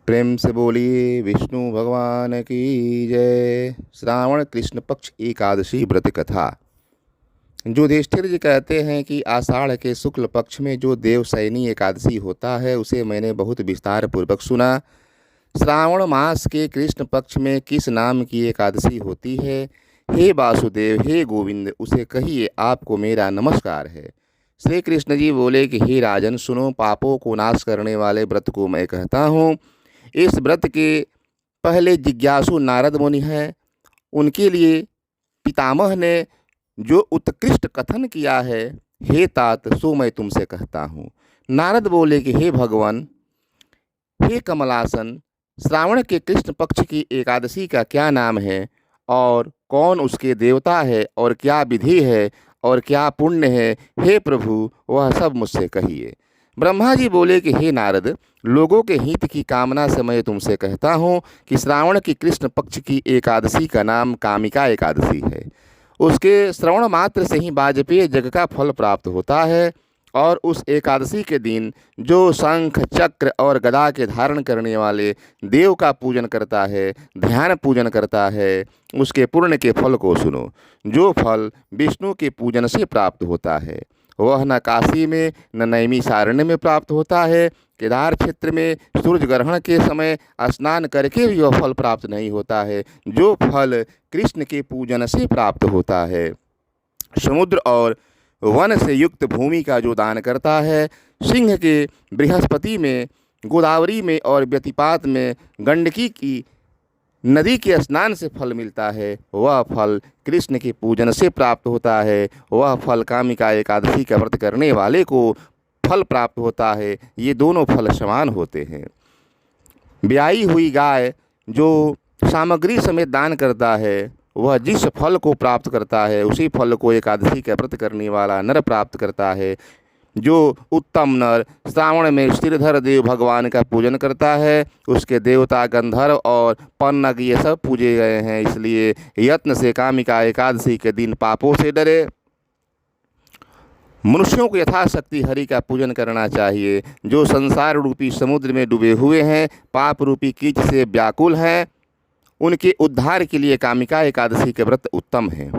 प्रेम से बोलिए विष्णु भगवान की जय। श्रावण कृष्ण पक्ष एकादशी व्रत कथा। युधिष्ठिर जी कहते हैं कि आषाढ़ के शुक्ल पक्ष में जो देवशयनी एकादशी होता है उसे मैंने बहुत विस्तार पूर्वक सुना। श्रावण मास के कृष्ण पक्ष में किस नाम की एकादशी होती है? हे वासुदेव, हे गोविंद, उसे कहिए आपको मेरा नमस्कार है। श्री कृष्ण जी बोले कि हे राजन सुनो, पापों को नाश करने वाले व्रत को मैं कहता हूँ। इस व्रत के पहले जिज्ञासु नारद मुनि हैं। उनके लिए पितामह ने जो उत्कृष्ट कथन किया है, हे तात, सो मैं तुमसे कहता हूँ। नारद बोले कि हे भगवान, हे कमलासन, श्रावण के कृष्ण पक्ष की एकादशी का क्या नाम है और कौन उसके देवता है और क्या विधि है और क्या पुण्य है? हे प्रभु, वह सब मुझसे कहिए। ब्रह्मा जी बोले कि हे नारद, लोगों के हित की कामना से मैं तुमसे कहता हूँ कि श्रावण की कृष्ण पक्ष की एकादशी का नाम कामिका एकादशी है। उसके श्रवण मात्र से ही वाजपेय जग का फल प्राप्त होता है और उस एकादशी के दिन जो शंख चक्र और गदा के धारण करने वाले देव का पूजन करता है, ध्यान पूजन करता है, उसके पुण्य के फल को सुनो। जो फल विष्णु के पूजन से प्राप्त होता है वह न काशी में न नैमिषारण्य में प्राप्त होता है। केदार क्षेत्र में सूर्य ग्रहण के समय स्नान करके भी वह फल प्राप्त नहीं होता है जो फल कृष्ण के पूजन से प्राप्त होता है। समुद्र और वन से युक्त भूमि का जो दान करता है, सिंह के बृहस्पति में, गोदावरी में और व्यतिपात में गंडकी की नदी के स्नान से फल मिलता है, वह फल कृष्ण के पूजन से प्राप्त होता है। वह फल कामिका एकादशी का व्रत करने वाले को फल प्राप्त होता है। ये दोनों फल समान होते हैं। ब्याई हुई गाय जो सामग्री समेत दान करता है, वह जिस फल को प्राप्त करता है उसी फल को एकादशी का व्रत करने वाला नर प्राप्त करता है। जो उत्तम नर श्रावण में श्रीधर देव भगवान का पूजन करता है, उसके देवता गंधर्व और पन्नग ये सब पूजे गए हैं। इसलिए यत्न से कामिका एकादशी के दिन पापों से डरे। मनुष्यों को यथाशक्ति हरि का पूजन करना चाहिए। जो संसार रूपी समुद्र में डूबे हुए हैं, पाप रूपी कीच से व्याकुल हैं, उनके उद्धार के लिए कामिका एकादशी के व्रत उत्तम है।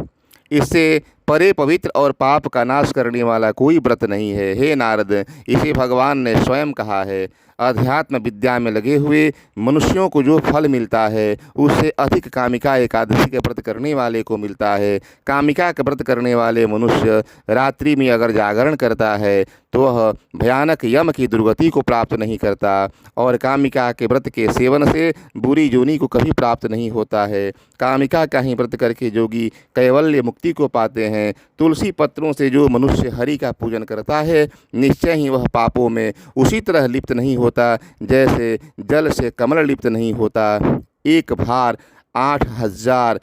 इससे परे पवित्र और पाप का नाश करने वाला कोई व्रत नहीं है। हे नारद, इसे भगवान ने स्वयं कहा है। अध्यात्म विद्या में लगे हुए मनुष्यों को जो फल मिलता है उससे अधिक कामिका एकादशी के व्रत करने वाले को मिलता है। कामिका के व्रत करने वाले मनुष्य रात्रि में अगर जागरण करता है तो वह भयानक यम की दुर्गति को प्राप्त नहीं करता और कामिका के व्रत के सेवन से बुरी योनि को कभी प्राप्त नहीं होता है। कामिका का ही व्रत करके जोगी कैवल्य मुक्ति को पाते हैं। तुलसी पत्रों से जो मनुष्य हरि का पूजन करता है, निश्चय ही वह पापों में उसी तरह लिप्त नहीं होता जैसे जल से कमल लिप्त नहीं होता। एक भार 8,000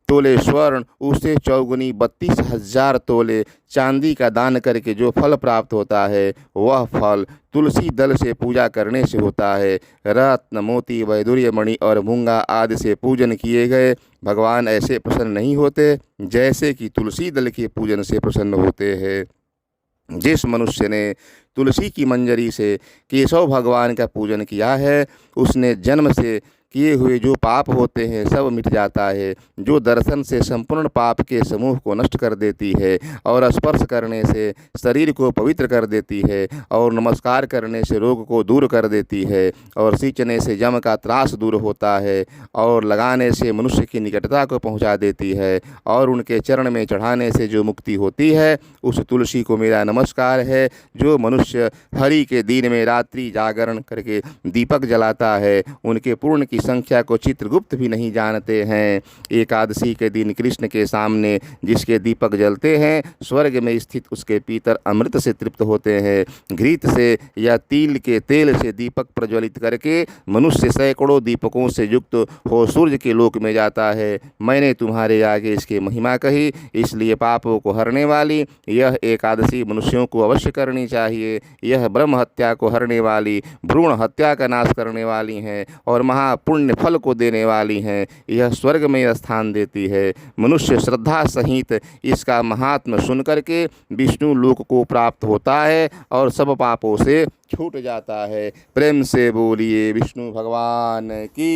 तोले स्वर्ण, उसे चौगुनी 32,000 तोले चांदी का दान करके जो फल प्राप्त होता है वह फल तुलसी दल से पूजा करने से होता है। रत्न, मोती, वैदुर्य मणि और मूंगा आदि से पूजन किए गए भगवान ऐसे प्रसन्न नहीं होते जैसे कि तुलसी दल के पूजन से प्रसन्न होते हैं। जिस मनुष्य ने तुलसी की मंजरी से केशव भगवान का पूजन किया है, उसने जन्म से किए हुए जो पाप होते हैं सब मिट जाता है। जो दर्शन से संपूर्ण पाप के समूह को नष्ट कर देती है और स्पर्श करने से शरीर को पवित्र कर देती है और नमस्कार करने से रोग को दूर कर देती है और सींचने से जम का त्रास दूर होता है और लगाने से मनुष्य की निकटता को पहुंचा देती है और उनके चरण में चढ़ाने से जो मुक्ति होती है, उस तुलसी को मेरा नमस्कार है। जो मनुष्य हरि के दिन में रात्रि जागरण करके दीपक जलाता है, उनके पूर्ण की संख्या को चित्रगुप्त भी नहीं जानते हैं। एकादशी के दिन कृष्ण के सामने जिसके दीपक जलते हैं, स्वर्ग में स्थित उसके पीतर अमृत से तृप्त होते हैं। घृत से या तिल के तेल से दीपक प्रज्वलित करके मनुष्य सैकड़ों दीपकों से युक्त हो सूर्य के लोक में जाता है। मैंने तुम्हारे आगे इसकी महिमा कही, इसलिए पापों को हरने वाली यह एकादशी मनुष्यों को अवश्य करनी चाहिए। यह ब्रह्म हत्या को हरने वाली, भ्रूण हत्या का नाश करने वाली है और पुण्य फल को देने वाली हैं। यह स्वर्ग में स्थान देती है। मनुष्य श्रद्धा सहित इसका महात्म सुन करके विष्णु लोक को प्राप्त होता है और सब पापों से छूट जाता है। प्रेम से बोलिए विष्णु भगवान की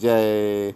जय।